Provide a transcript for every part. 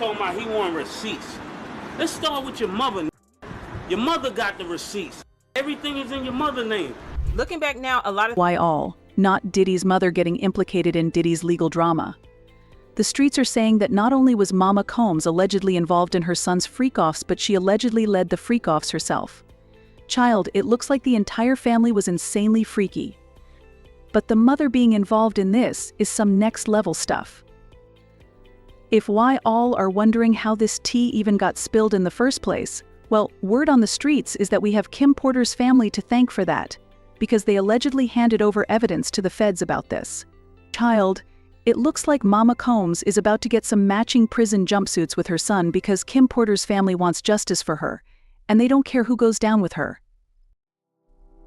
talking about he want receipts. Let's start with your mother. Your mother got the receipts. Everything is in your mother's name. Looking back now, a lot of Why all, not Diddy's mother getting implicated in Diddy's legal drama. The streets are saying that not only was Mama Combs allegedly involved in her son's freak-offs, but she allegedly led the freak-offs herself. Child, it looks like the entire family was insanely freaky. But the mother being involved in this is some next-level stuff. If why all are wondering how this tea even got spilled in the first place, well, word on the streets is that we have Kim Porter's family to thank for that, because they allegedly handed over evidence to the feds about this. Child, it looks like Mama Combs is about to get some matching prison jumpsuits with her son because Kim Porter's family wants justice for her, and they don't care who goes down with her.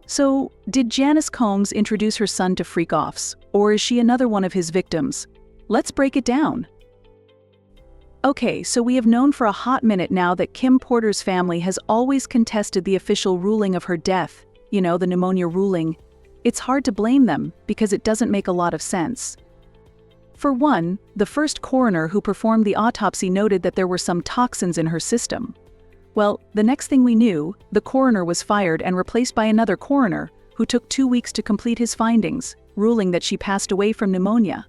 So, did Janice Combs introduce her son to freak-offs, or is she another one of his victims? Let's break it down. Okay, so we have known for a hot minute now that Kim Porter's family has always contested the official ruling of her death, you know, the pneumonia ruling. It's hard to blame them, because it doesn't make a lot of sense. For one, the first coroner who performed the autopsy noted that there were some toxins in her system. Well, the next thing we knew, the coroner was fired and replaced by another coroner, who took 2 weeks to complete his findings, ruling that she passed away from pneumonia.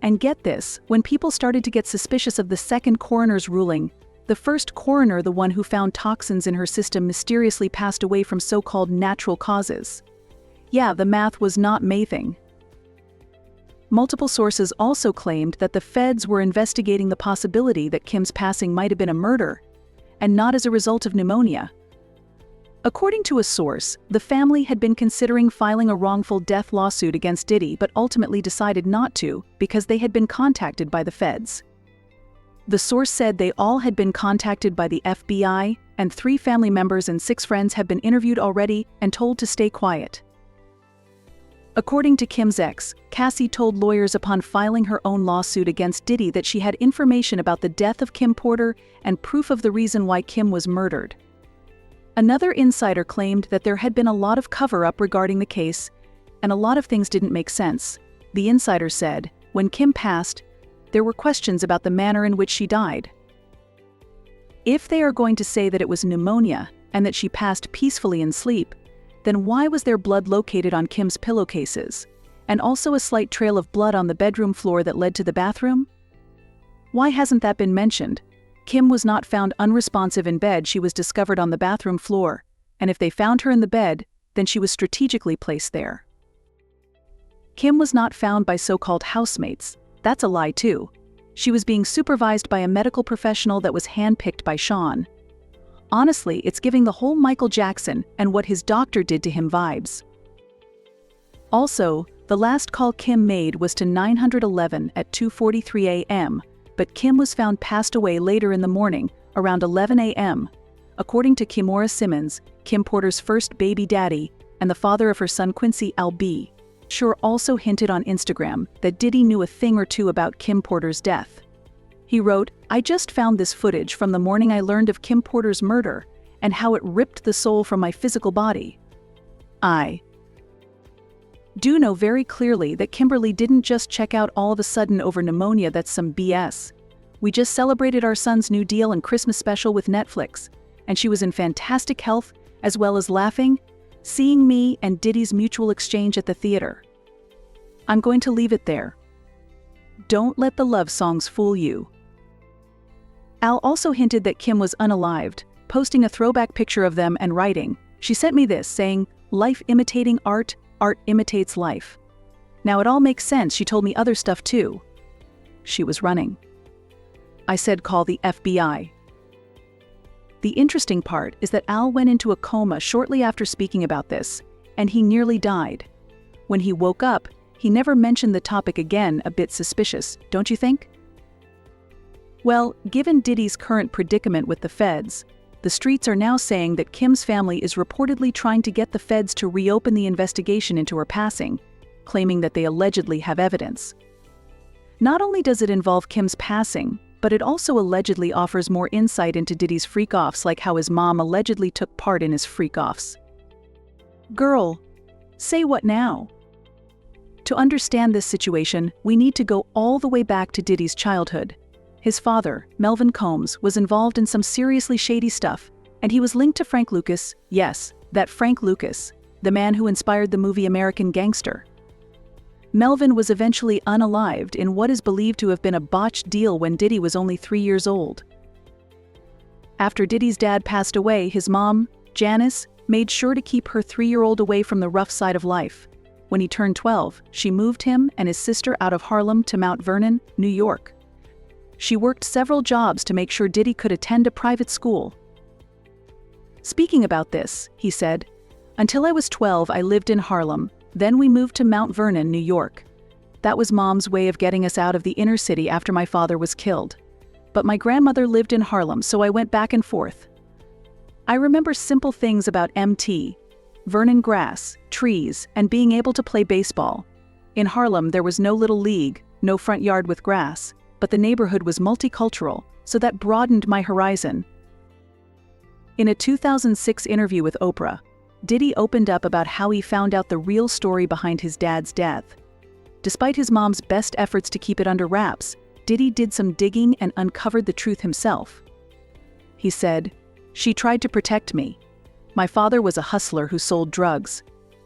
And get this, when people started to get suspicious of the second coroner's ruling, the first coroner, the one who found toxins in her system, mysteriously passed away from so-called natural causes. Yeah, the math was not mathing. Multiple sources also claimed that the feds were investigating the possibility that Kim's passing might have been a murder, and not as a result of pneumonia. According to a source, the family had been considering filing a wrongful death lawsuit against Diddy but ultimately decided not to because they had been contacted by the feds. The source said they all had been contacted by the FBI, and 3 family members and 6 friends have been interviewed already and told to stay quiet. According to Kim's ex, Cassie told lawyers upon filing her own lawsuit against Diddy that she had information about the death of Kim Porter and proof of the reason why Kim was murdered. Another insider claimed that there had been a lot of cover-up regarding the case, and a lot of things didn't make sense. The insider said, when Kim passed, there were questions about the manner in which she died. If they are going to say that it was pneumonia and that she passed peacefully in sleep, then why was there blood located on Kim's pillowcases, and also a slight trail of blood on the bedroom floor that led to the bathroom? Why hasn't that been mentioned? Kim was not found unresponsive in bed, she was discovered on the bathroom floor, and if they found her in the bed, then she was strategically placed there. Kim was not found by so-called housemates. That's a lie too. She was being supervised by a medical professional that was handpicked by Sean. Honestly, it's giving the whole Michael Jackson and what his doctor did to him vibes. Also, the last call Kim made was to 911 at 2:43 a.m., but Kim was found passed away later in the morning, around 11 a.m. According to Kimora Simmons, Kim Porter's first baby daddy, and the father of her son Quincy Al-B, Sure also hinted on Instagram that Diddy knew a thing or two about Kim Porter's death. He wrote, "I just found this footage from the morning I learned of Kim Porter's murder and how it ripped the soul from my physical body. I do know very clearly that Kimberly didn't just check out all of a sudden over pneumonia. That's some BS. We just celebrated our son's new deal and Christmas special with Netflix, and she was in fantastic health as well as laughing, seeing me and Diddy's mutual exchange at the theater. I'm going to leave it there. Don't let the love songs fool you." Al also hinted that Kim was unalived, posting a throwback picture of them and writing, "She sent me this, saying, 'Life imitating art, art imitates life.' Now it all makes sense. She told me other stuff too." She was running. I said, "Call the FBI." The interesting part is that Al went into a coma shortly after speaking about this, and he nearly died. When he woke up, he never mentioned the topic again. A bit suspicious, don't you think? Well, given Diddy's current predicament with the feds, the streets are now saying that Kim's family is reportedly trying to get the feds to reopen the investigation into her passing, claiming that they allegedly have evidence. Not only does it involve Kim's passing, but it also allegedly offers more insight into Diddy's freak-offs, like how his mom allegedly took part in his freak-offs. Girl, say what now? To understand this situation, we need to go all the way back to Diddy's childhood. His father, Melvin Combs, was involved in some seriously shady stuff, and he was linked to Frank Lucas, yes, that Frank Lucas, the man who inspired the movie American Gangster. Melvin was eventually unalived in what is believed to have been a botched deal when Diddy was only 3 years old. After Diddy's dad passed away, his mom, Janice, made sure to keep her 3-year-old away from the rough side of life. When he turned 12, she moved him and his sister out of Harlem to Mount Vernon, New York. She worked several jobs to make sure Diddy could attend a private school. Speaking about this, he said, "Until I was 12, I lived in Harlem. Then we moved to Mount Vernon, New York. That was Mom's way of getting us out of the inner city after my father was killed. But my grandmother lived in Harlem, so I went back and forth. I remember simple things about MT, Vernon grass, trees, and being able to play baseball. In Harlem, there was no little league, no front yard with grass, but the neighborhood was multicultural, so that broadened my horizon." In a 2006 interview with Oprah, Diddy opened up about how he found out the real story behind his dad's death. Despite his mom's best efforts to keep it under wraps, Diddy did some digging and uncovered the truth himself. He said, "She tried to protect me. My father was a hustler who sold drugs.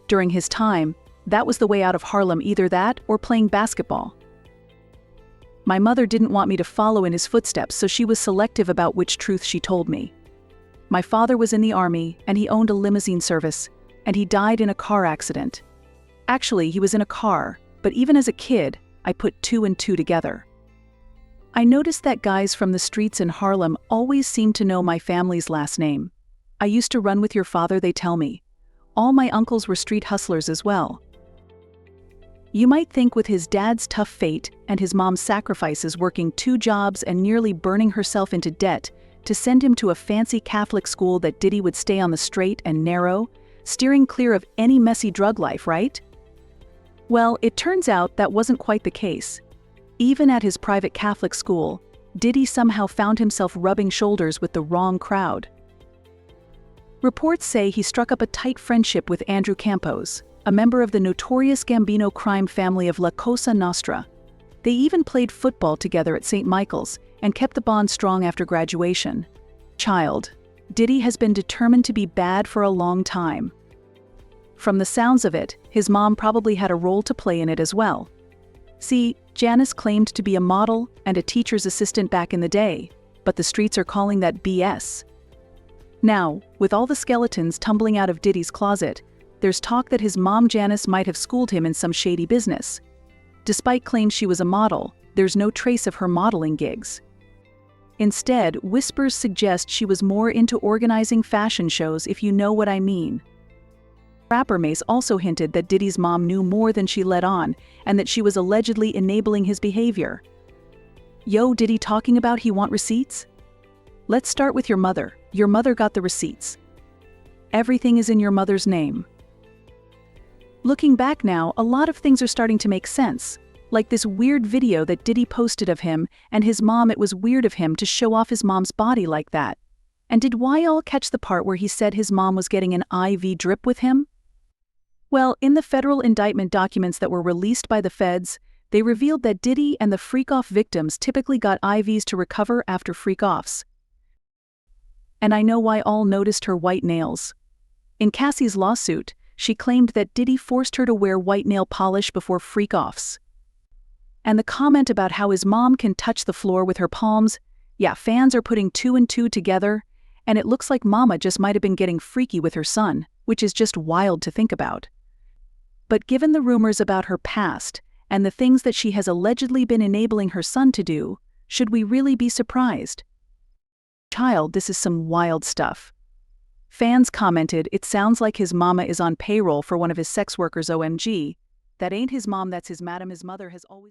During his time, that was the way out of Harlem, either that or playing basketball. My mother didn't want me to follow in his footsteps, so she was selective about which truth she told me. My father was in the army, and he owned a limousine service, and he died in a car accident. Actually, he was in a car, but even as a kid, I put 2 and 2 together. I noticed that guys from the streets in Harlem always seemed to know my family's last name. I used to run with your father, they tell me. All my uncles were street hustlers as well." You might think with his dad's tough fate and his mom's sacrifices, working 2 jobs and nearly burning herself into debt to send him to a fancy Catholic school, that Diddy would stay on the straight and narrow, steering clear of any messy drug life, right? Well, it turns out that wasn't quite the case. Even at his private Catholic school, Diddy somehow found himself rubbing shoulders with the wrong crowd. Reports say he struck up a tight friendship with Andrew Campos, a member of the notorious Gambino crime family of La Cosa Nostra. They even played football together at St. Michael's and kept the bond strong after graduation. Diddy has been determined to be bad for a long time. From the sounds of it, his mom probably had a role to play in it as well. See, Janice claimed to be a model and a teacher's assistant back in the day, but the streets are calling that BS. Now, with all the skeletons tumbling out of Diddy's closet, there's talk that his mom Janice might have schooled him in some shady business. Despite claims she was a model, there's no trace of her modeling gigs. Instead, whispers suggest she was more into organizing fashion shows, if you know what I mean. Rapper Mace also hinted that Diddy's mom knew more than she let on, and that she was allegedly enabling his behavior. Yo, Diddy talking about he want receipts? Let's start with your mother. Your mother got the receipts. Everything is in your mother's name. Looking back now, a lot of things are starting to make sense. Like this weird video that Diddy posted of him and his mom. It was weird of him to show off his mom's body like that. And did y'all catch the part where he said his mom was getting an IV drip with him? Well, in the federal indictment documents that were released by the feds, they revealed that Diddy and the Freak0ff victims typically got IVs to recover after Freak0ffs. And I know why all noticed her white nails. In Cassie's lawsuit, she claimed that Diddy forced her to wear white nail polish before Freak0ffs. And the comment about how his mom can touch the floor with her palms, yeah, fans are putting 2 and 2 together, and it looks like mama just might have been getting freaky with her son, which is just wild to think about. But given the rumors about her past, and the things that she has allegedly been enabling her son to do, should we really be surprised? This is some wild stuff. Fans commented, "It sounds like his mama is on payroll for one of his sex workers, OMG. That ain't his mom, that's his madam. His mother has always..."